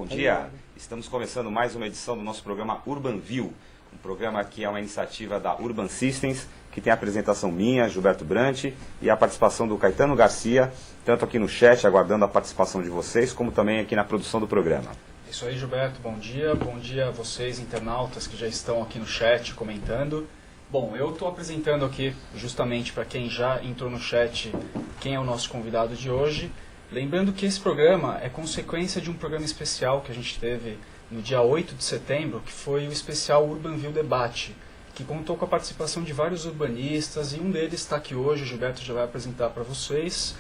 bom dia. Estamos começando mais uma edição do nosso programa UrbanView, um programa que é uma iniciativa da Urban Systems, que tem a apresentação minha, Gilberto Brandt, e a participação do Caetano Garcia, tanto aqui no chat, aguardando a participação de vocês, como também aqui na produção do programa. Isso aí, Gilberto, bom dia a vocês, internautas que já estão aqui no chat comentando. Bom, eu estou apresentando aqui, justamente para quem já entrou no chat, quem é o nosso convidado de hoje. Lembrando que esse programa é consequência de um programa especial que a gente teve no dia 8 de setembro, que foi o especial UrbanView Debate, que contou com a participação de vários urbanistas, e um deles está aqui hoje, o Gilberto já vai apresentar para vocês.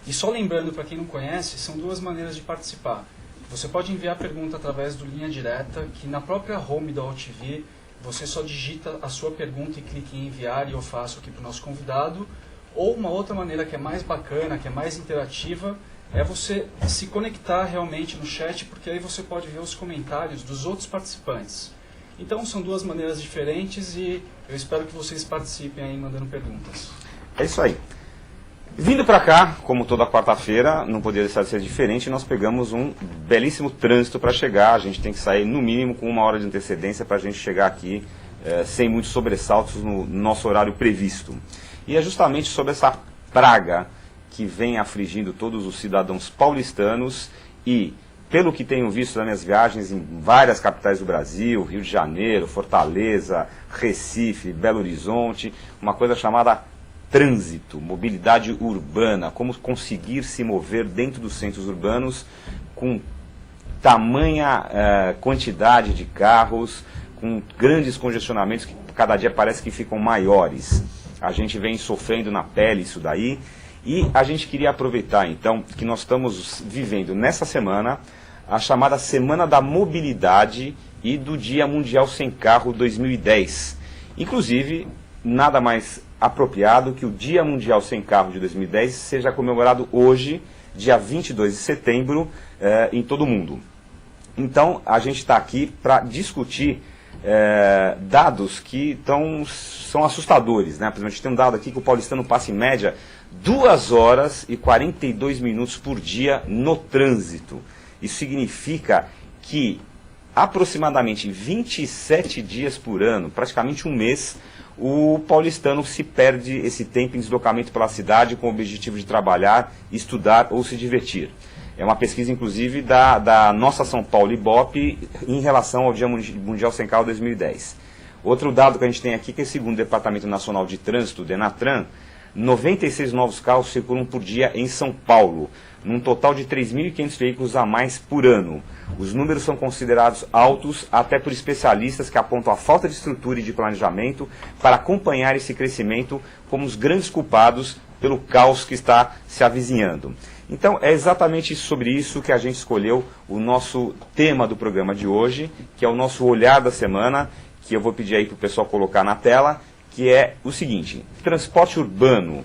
E só lembrando, para quem não conhece, são duas maneiras de participar. Você pode enviar a pergunta através do Linha Direta, que na própria home da OTV, você só digita a sua pergunta e clica em enviar, e eu faço aqui para o nosso convidado. Ou uma outra maneira que é mais bacana, que é mais interativa, é você se conectar realmente no chat, porque aí você pode ver os comentários dos outros participantes. Então são duas maneiras diferentes e eu espero que vocês participem aí mandando perguntas. É isso aí. Vindo para cá, como toda quarta-feira, não poderia deixar de ser diferente, nós pegamos um belíssimo trânsito para chegar. A gente tem que sair no mínimo com 1 hora de antecedência para a gente chegar aqui sem muitos sobressaltos no nosso horário previsto. E é justamente sobre essa praga que vem afligindo todos os cidadãos paulistanos e, pelo que tenho visto nas minhas viagens em várias capitais do Brasil, Rio de Janeiro, Fortaleza, Recife, Belo Horizonte, uma coisa chamada trânsito, mobilidade urbana, como conseguir se mover dentro dos centros urbanos com tamanha quantidade de carros, com grandes congestionamentos que cada dia parece que ficam maiores. A gente vem sofrendo na pele isso daí. E a gente queria aproveitar, então, que nós estamos vivendo nessa semana a chamada Semana da Mobilidade e do Dia Mundial Sem Carro 2010. Inclusive, nada mais apropriado que o Dia Mundial Sem Carro de 2010 seja comemorado hoje, dia 22 de setembro, em todo o mundo. Então, a gente está aqui para discutir dados que são assustadores, né? Por exemplo, a gente tem um dado aqui que o paulistano passa em média 2 horas e 42 minutos por dia no trânsito. Isso significa que aproximadamente 27 dias por ano, praticamente um mês, o paulistano se perde esse tempo em deslocamento pela cidade com o objetivo de trabalhar, estudar ou se divertir. É uma pesquisa, inclusive, da nossa São Paulo Ibope em relação ao Dia Mundial Sem Carro 2010. Outro dado que a gente tem aqui, que é segundo o Departamento Nacional de Trânsito, DENATRAN, 96 novos carros circulam por dia em São Paulo, num total de 3.500 veículos a mais por ano. Os números são considerados altos até por especialistas que apontam a falta de estrutura e de planejamento para acompanhar esse crescimento como os grandes culpados pelo caos que está se avizinhando. Então, é exatamente sobre isso que a gente escolheu o nosso tema do programa de hoje, que é o nosso olhar da semana, que eu vou pedir aí para o pessoal colocar na tela, que é o seguinte: transporte urbano,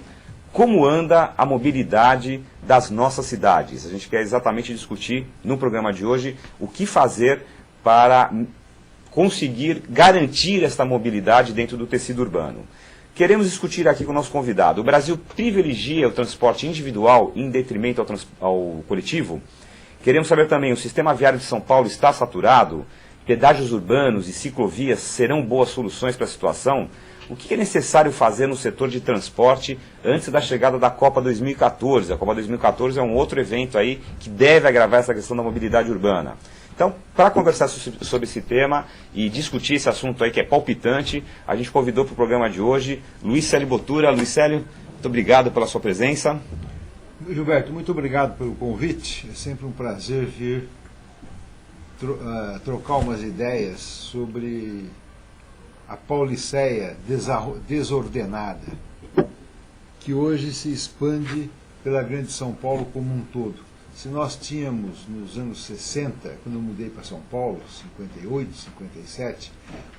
como anda a mobilidade das nossas cidades? A gente quer exatamente discutir no programa de hoje o que fazer para conseguir garantir esta mobilidade dentro do tecido urbano. Queremos discutir aqui com o nosso convidado. O Brasil privilegia o transporte individual em detrimento ao coletivo? Queremos saber também, o sistema viário de São Paulo está saturado? Pedágios urbanos e ciclovias serão boas soluções para a situação? O que é necessário fazer no setor de transporte antes da chegada da Copa 2014? A Copa 2014 é um outro evento aí que deve agravar essa questão da mobilidade urbana. Então, para conversar sobre esse tema e discutir esse assunto aí que é palpitante, a gente convidou para o programa de hoje Luiz Célio Botura. Luiz Célio, muito obrigado pela sua presença. Gilberto, muito obrigado pelo convite. É sempre um prazer vir trocar umas ideias sobre a Pauliceia desordenada, que hoje se expande pela grande São Paulo como um todo. Se nós tínhamos, nos anos 60, quando eu mudei para São Paulo, 58, 57,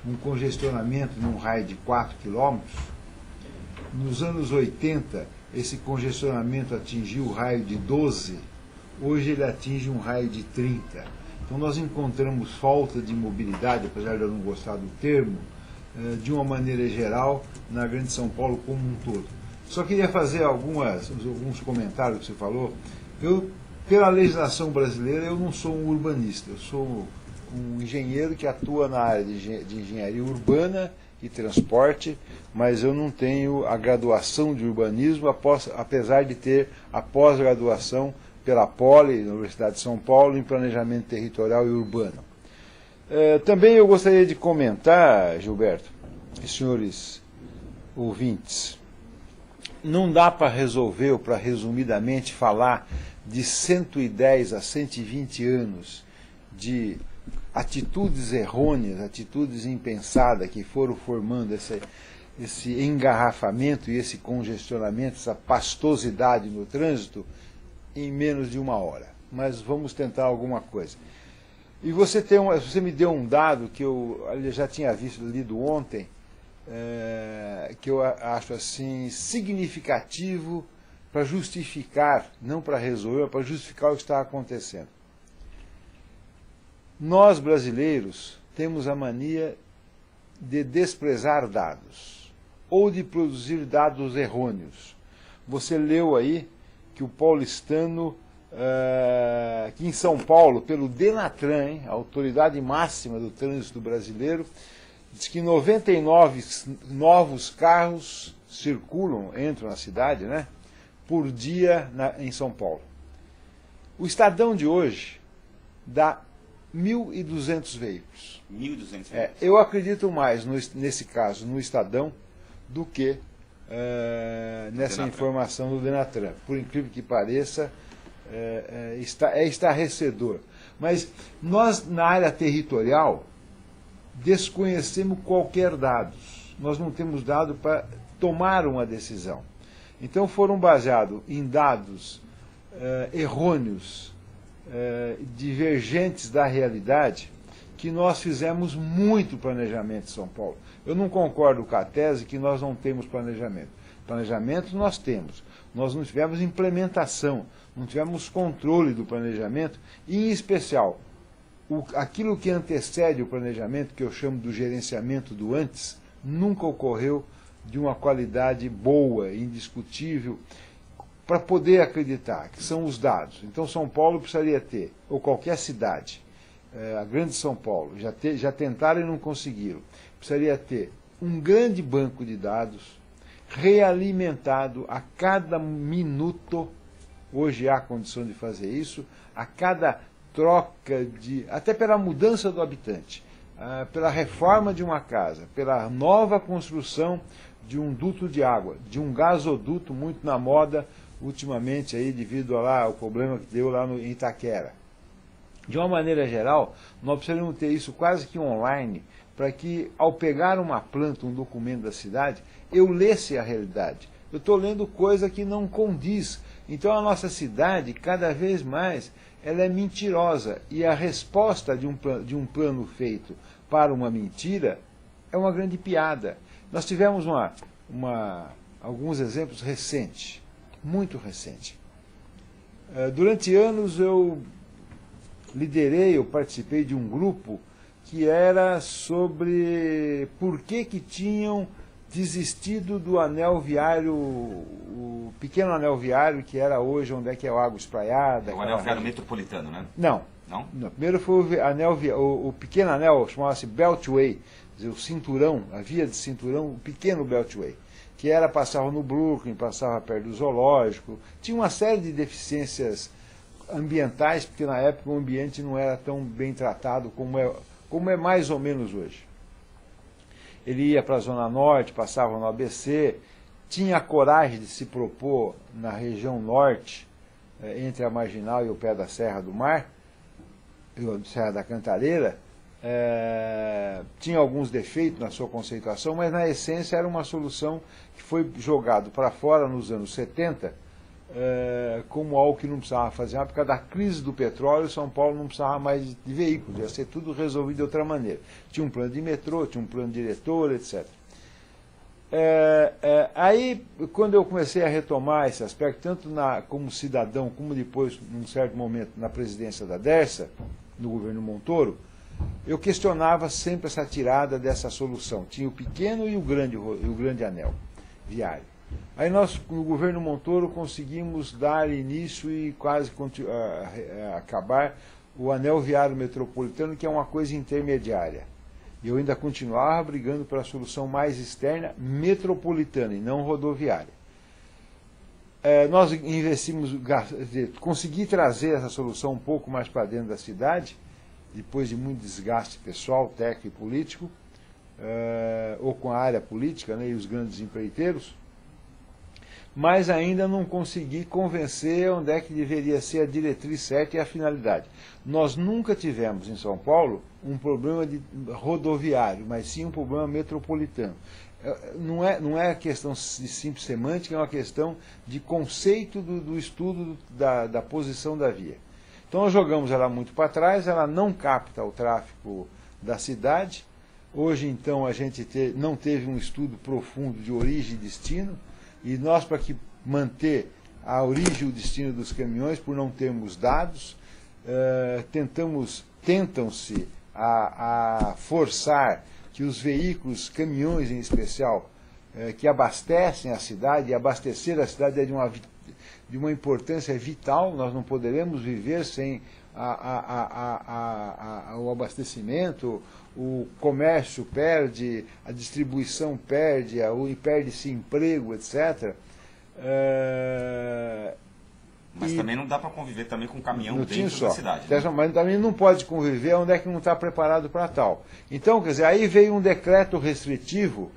um congestionamento num raio de 4 quilômetros, nos anos 80, esse congestionamento atingiu o raio de 12, hoje ele atinge um raio de 30. Então nós encontramos falta de mobilidade, apesar de eu não gostar do termo, de uma maneira geral, na grande São Paulo como um todo. Só queria fazer alguns comentários que você falou. Eu pela legislação brasileira, eu não sou um urbanista, eu sou um engenheiro que atua na área de engenharia urbana e transporte, mas eu não tenho a graduação de urbanismo, apesar de ter a pós-graduação pela Poli, na Universidade de São Paulo, em planejamento territorial e urbano. Também eu gostaria de comentar, Gilberto, e senhores ouvintes, não dá para resolver, ou para resumidamente falar de 110 a 120 anos de atitudes errôneas, atitudes impensadas que foram formando esse engarrafamento e esse congestionamento, essa pastosidade no trânsito, em menos de uma hora. Mas vamos tentar alguma coisa. E você me deu um dado que eu já tinha lido ontem, que eu acho assim significativo para justificar, não para resolver, mas para justificar o que está acontecendo. Nós, brasileiros, temos a mania de desprezar dados, ou de produzir dados errôneos. Você leu aí que o paulistano, que em São Paulo, pelo Denatran, a autoridade máxima do trânsito brasileiro, diz que 99 novos carros entram na cidade, né, por dia em São Paulo. O Estadão de hoje dá 1.200 veículos. 1.200 veículos. Eu acredito mais, nesse caso, no Estadão, do que nessa Denatran. informação do Denatran. Por incrível que pareça, é estarrecedor. Mas nós, na área territorial, desconhecemos qualquer dados. Nós não temos dado para tomar uma decisão. Então foram baseados em dados errôneos, divergentes da realidade, que nós fizemos muito planejamento em São Paulo. Eu não concordo com a tese que nós não temos planejamento. Planejamento nós temos. Nós não tivemos implementação, não tivemos controle do planejamento, e, em especial, aquilo que antecede o planejamento, que eu chamo do gerenciamento do antes, nunca ocorreu de uma qualidade boa, indiscutível, para poder acreditar, que são os dados. Então São Paulo precisaria ter, ou qualquer cidade, a grande São Paulo, já tentaram e não conseguiram, precisaria ter um grande banco de dados, realimentado a cada minuto, hoje há condição de fazer isso, a cada troca até pela mudança do habitante, pela reforma de uma casa, pela nova construção de um duto de água, de um gasoduto muito na moda ultimamente aí devido ao problema que deu lá em Itaquera. De uma maneira geral, nós precisamos ter isso quase que online, para que ao pegar uma planta, um documento da cidade, eu lesse a realidade. Eu estou lendo coisa que não condiz. Então a nossa cidade, cada vez mais, ela é mentirosa. E a resposta de um plano feito para uma mentira é uma grande piada. Nós tivemos alguns exemplos recentes, muito recentes. Durante anos eu participei de um grupo que era sobre por que tinham desistido do anel viário, o pequeno anel viário que era hoje onde é que é a água espraiada. O anel viário metropolitano, né? Não. Não? Primeiro foi o pequeno anel, chamava-se Beltway, quer dizer, o cinturão, a via de cinturão, o pequeno Beltway, que passava no Brooklyn, passava perto do zoológico, tinha uma série de deficiências ambientais, porque na época o ambiente não era tão bem tratado como é mais ou menos hoje. Ele ia para a Zona Norte, passava no ABC, tinha a coragem de se propor na região norte, entre a Marginal e o pé da Serra do Mar, Serra da Cantareira, tinha alguns defeitos na sua conceituação, mas na essência era uma solução que foi jogado para fora nos anos 70, como algo que não precisava fazer, por causa da crise do petróleo, São Paulo não precisava mais de veículos, ia ser tudo resolvido de outra maneira. Tinha um plano de metrô, tinha um plano diretor, etc. Aí, quando eu comecei a retomar esse aspecto, tanto como cidadão, como depois, num certo momento, na presidência da Dersa, no governo Montoro, eu questionava sempre essa tirada dessa solução. Tinha o pequeno e o grande anel viário. Aí nós, no governo Montoro, conseguimos dar início e quase acabar o anel viário metropolitano, que é uma coisa intermediária. E eu ainda continuava brigando pela solução mais externa, metropolitana, e não rodoviária. Nós investimos, consegui trazer essa solução um pouco mais para dentro da cidade, depois de muito desgaste pessoal, técnico e político, ou com a área política, né, e os grandes empreiteiros, mas ainda não consegui convencer onde é que deveria ser a diretriz certa e a finalidade. Nós nunca tivemos em São Paulo um problema de rodoviário, mas sim um problema metropolitano. Não é questão de simples semântica, é uma questão de conceito do estudo da posição da via. Então nós jogamos ela muito para trás, ela não capta o tráfego da cidade. Hoje, então, a gente não teve um estudo profundo de origem e destino, e nós, para manter a origem e o destino dos caminhões, por não termos dados, tentam-se a forçar que os veículos, caminhões em especial, que abastecem a cidade, e abastecer a cidade é de uma importância vital, nós não poderemos viver sem o abastecimento, o comércio perde, a distribuição perde, perde-se emprego, etc. Mas também não dá para conviver também com caminhão dentro da cidade. Né? Mas também não pode conviver onde é que não está preparado para tal. Então, quer dizer, aí veio um decreto restritivo,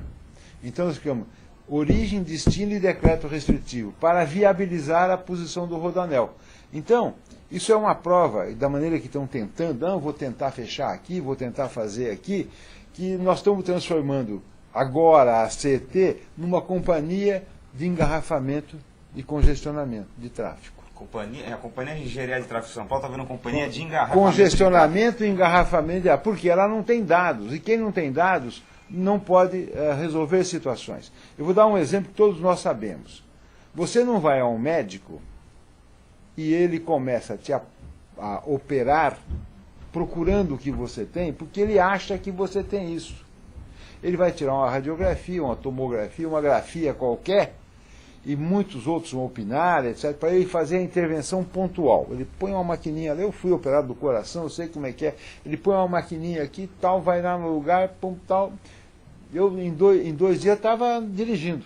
então nós ficamos origem, destino e decreto restritivo, para viabilizar a posição do rodoanel. Então, isso é uma prova, da maneira que estão tentando, não, vou tentar fechar aqui, vou tentar fazer aqui, que nós estamos transformando agora a CET numa companhia de engarrafamento e congestionamento de tráfego. A Companhia de Engenharia de Tráfego de São Paulo está vendo companhia de engarrafamento. Congestionamento e engarrafamento, porque ela não tem dados, e quem não tem dados não pode resolver situações. Eu vou dar um exemplo que todos nós sabemos. Você não vai a um médico e ele começa a operar procurando o que você tem, porque ele acha que você tem isso. Ele vai tirar uma radiografia, uma tomografia, uma grafia qualquer, e muitos outros vão opinar, etc., para ele fazer a intervenção pontual. Ele põe uma maquininha ali, eu fui operado do coração, eu sei como é que é, ele põe uma maquininha aqui, tal, vai lá no lugar, pum, tal. Eu, em dois dias, estava dirigindo.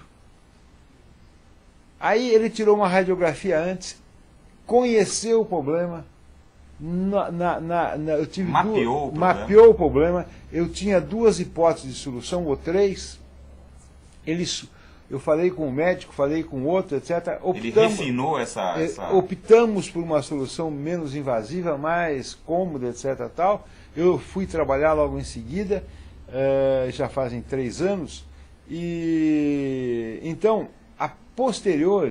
Aí ele tirou uma radiografia antes, conheceu o problema, mapeou o problema, eu tinha 2 hipóteses de solução, ou 3, eu falei com o médico, falei com outro, etc. Ele refinou optamos por uma solução menos invasiva, mais cômoda, etc. Tal. Eu fui trabalhar logo em seguida, já fazem 3 anos, e então, a posteriori,